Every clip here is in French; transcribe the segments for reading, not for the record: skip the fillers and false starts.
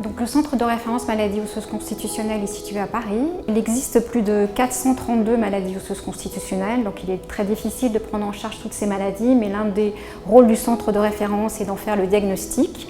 Donc, le centre de référence maladies osseuses constitutionnelles est situé à Paris. Il existe plus de 432 maladies osseuses constitutionnelles, donc il est très difficile de prendre en charge toutes ces maladies, mais l'un des rôles du centre de référence est d'en faire le diagnostic.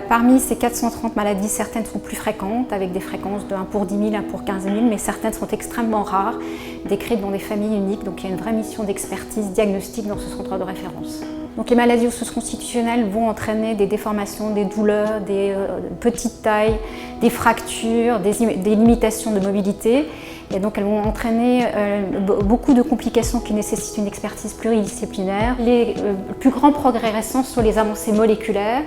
Parmi ces 430 maladies, certaines sont plus fréquentes, avec des fréquences de 1 pour 10 000, 1 pour 15 000, mais certaines sont extrêmement rares, décrites dans des familles uniques, donc il y a une vraie mission d'expertise diagnostique dans ce centre de référence. Donc les maladies osseuses constitutionnelles vont entraîner des déformations, des douleurs, des petites tailles, des fractures, des limitations de mobilité. Et donc elles vont entraîner beaucoup de complications qui nécessitent une expertise pluridisciplinaire. Les plus grands progrès récents sont les avancées moléculaires.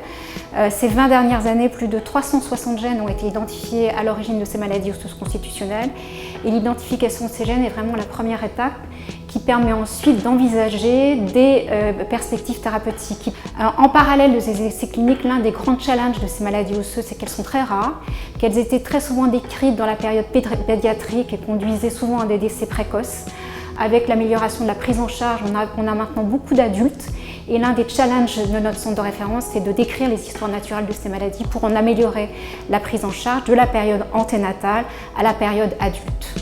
Ces 20 dernières années, plus de 360 gènes ont été identifiés à l'origine de ces maladies osseuses constitutionnelles. Et l'identification de ces gènes est vraiment la première étape qui permet ensuite d'envisager des perspectives thérapeutiques. En parallèle de ces essais cliniques, l'un des grands challenges de ces maladies osseuses, c'est qu'elles sont très rares, qu'elles étaient très souvent décrites dans la période pédiatrique et conduisaient souvent à des décès précoces. Avec l'amélioration de la prise en charge, on a maintenant beaucoup d'adultes et l'un des challenges de notre centre de référence, c'est de décrire les histoires naturelles de ces maladies pour en améliorer la prise en charge de la période anténatale à la période adulte.